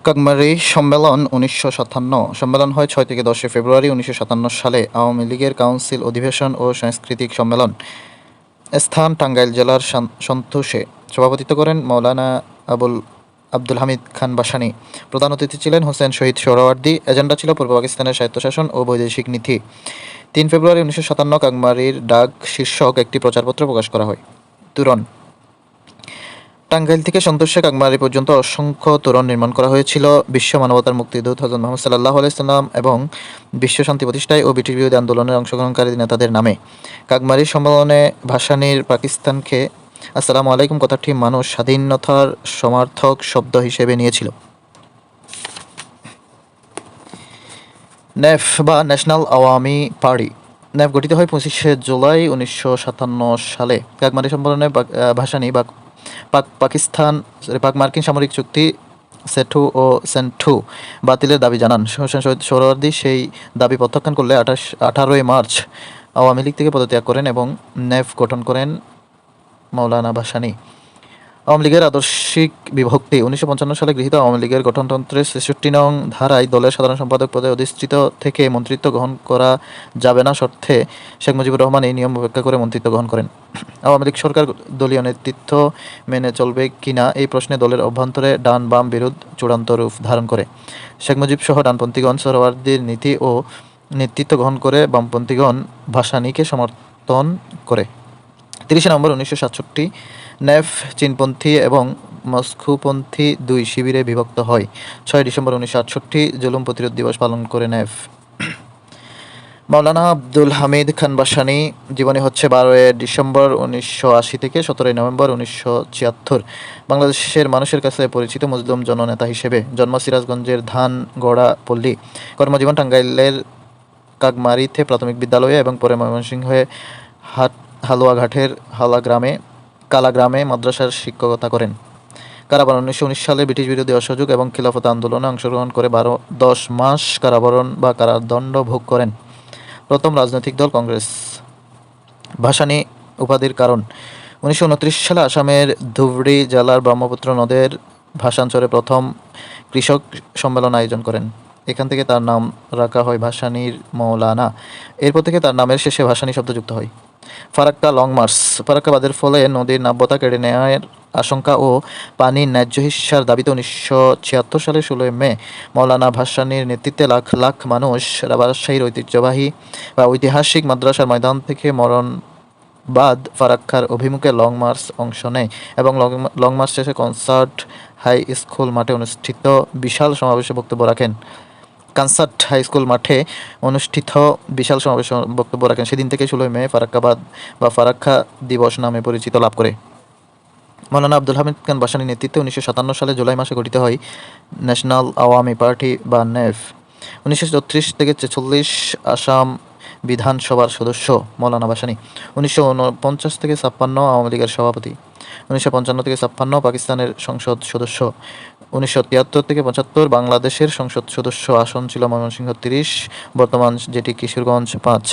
কাকমারি সম্মেলন ১৯৫৭ সম্মেলন হয় ৬ থেকে ১০ ফেব্রুয়ারি ১৯৫৭ সালে। আওয়ামী লীগের কাউন্সিল অধিবেশন ও সাংস্কৃতিক সম্মেলন। স্থান টাঙ্গাইল জেলার সন্তোষে। সভাপতিত্ব করেন মাওলানা আব্দুল হামিদ খান ভাসানী। প্রধান অতিথি ছিলেন হোসেন শহীদ সোহরাওয়ার্দী। এজেন্ডা ছিল পূর্ব পাকিস্তানের স্বায়ত্তশাসন ও বৈদেশিক নীতি। ৩ ফেব্রুয়ারি ১৯৫৭ কাকমারির ডাক শীর্ষক একটি প্রচারপত্র প্রকাশ করা হয়। তোরণ। টাঙ্গাইল থেকে সন্তোষে কাকমারি পর্যন্ত অসংখ্য তোরণ নির্মাণ করা হয়েছিল বিশ্ব মানবতার মুক্তিদূত হযরত মুহাম্মদ সাল্লাল্লাহু আলাইহি সাল্লাম এবং বিশ্ব শান্তি প্রতিষ্ঠায় ও ব্রিটিশ বিরোধী আন্দোলনের অংশগ্রহণকারী নেতাদের নামে। কাকমারি সম্মেলনে ভাসানীর পাকিস্তানকে আসসালামু আলাইকুম কথাটি মানুষ স্বাধীনতার সমার্থক শব্দ হিসেবে নিয়েছিল। নেফ বা ন্যাশনাল আওয়ামী পার্টি। নেফ গঠিত হয় ২৫শে জুলাই ১৯৫৭ সালে। কাকমারি সম্মেলনে ভাসানী পাক মার্কিন সামরিক চুক্তি সেটু ও সেন্টু বাতিলের দাবি জানান। হোসেন শহীদ সোহরাওয়ার্দী সেই দাবি প্রত্যাখ্যান করলে ১৮ই মার্চ আওয়ামী লীগ থেকে পদত্যাগ করেন এবং নেফ গঠন করেন মাওলানা ভাসানী। আওয়ামী লীগের আদর্শিক বিভক্তি। ১৯৫৫ সালে গৃহীত আওয়ামী লীগের গঠনতন্ত্রের ৬৬ নং ধারায় দলের সাধারণ সম্পাদক পদে অধিষ্ঠিত থেকে মন্ত্রিত্ব গ্রহণ করা যাবে না শর্তে শেখ মুজিবুর রহমান এই নিয়ম উপেক্ষা করে মন্ত্রিত্ব গ্রহণ করেন। আওয়ামী লীগ সরকার দলীয় নেতৃত্ব মেনে চলবে কিনা এই প্রশ্নে দলের অভ্যন্তরে ডান বাম বিরোধ চূড়ান্ত রূপ ধারণ করে। শেখ মুজিব সহ ডানপন্থীগণ সোহরাওয়ার্দীর নীতি ও নেতৃত্ব গ্রহণ করে বামপন্থীগণ ভাসানীকে সমর্থন করে। ৩০ নভেম্বর ১৯৬৭ নেফ চীনপন্থী এবং মস্কোপন্থী দুই শিবিরে বিভক্ত হয়। ৬ ডিসেম্বর ১৯৬৮ জুলুম প্রতিরোধ দিবস পালন করে নেফ। মাওলানা আব্দুল হামিদ খান ভাসানী জীবনী হচ্ছে ১২ ডিসেম্বর ১৯৮০ থেকে ১৭ নভেম্বর ১৯৭৬। বাংলাদেশের মানুষের কাছে পরিচিত মজলুম জননেতা হিসেবে। জন্ম সিরাজগঞ্জের ধানগড়া পল্লী। কর্মজীবন টাঙ্গাইলের কাকমারিতে প্রাথমিক বিদ্যালয়ে এবং পরে ময়মনসিংহে হালুয়াঘাটের কালাগ্রামে মাদ্রাসার শিক্ষকতা করেন। কারাবরণ। ১৯১৯ সালে ব্রিটিশ বিরোধী অসহযোগ এবং খিলাফত আন্দোলনে অংশগ্রহণ করে ১০ মাস কারাবরণ বা কারাদণ্ড ভোগ করেন। প্রথম রাজনৈতিক দল কংগ্রেস। ভাসানী উপাধির কারণ। ১৯২৯ সালে আসামের ধুবড়ী জেলার ব্রহ্মপুত্র নদের ভাসানচরে প্রথম কৃষক সম্মেলন আয়োজন করেন। এখান থেকে তার নাম রাখা হয় ভাসানীর মৌলানা। এরপর থেকে তার নামের শেষে ভাসানী শব্দ যুক্ত হয়। Farakka long March. ফারাক্কা বাঁধের ফলে নদীর নাব্যতা কেড়ে নেওয়ার আশঙ্কা ও পানির ন্যায্য হিস্যার দাবিতে ১৯৭৬ সালের ১৬ মে মাওলানা ভাসানীর নেতৃত্বে লাখ লাখ মানুষ রাজশাহীর ঐতিহাসিক মাদ্রাসার ময়দান থেকে মরণবাদ ফারাক্কার অভিমুখে লং মার্চ অংশ নেয় এবং লং মার্চ শেষে কনসার্ট হাই স্কুল মাঠে অনুষ্ঠিত বিশাল সমাবেশে বক্তব্য রাখেন। সেদিন থেকে ১৬ মে ফারাক্কাবাদ বা ফারাক্কা দিবস নামে পরিচিত লাভ করে। মাওলানা আব্দুল হামিদ খান ভাসানীর নেতৃত্বে ১৯৫৭ সালে জুলাই মাসে গঠিত হয় ন্যাশনাল আওয়ামী পার্টি বা নেফ। ১৯৩৬ থেকে ৪৬ আসাম বিধানসভার সদস্য মাওলানা ভাসানী। ১৯৪৯ থেকে ৫৬ আওয়ামী লীগের সভাপতি। ১৯৫৫ থেকে ৫৬ পাকিস্তানের সংসদ সদস্য। ১৯৭৩ থেকে ৭৫ বাংলাদেশের সংসদ সদস্য। আসন ছিল ময়মনসিংহ ৩০, বর্তমান যেটি কিশোরগঞ্জ ৫।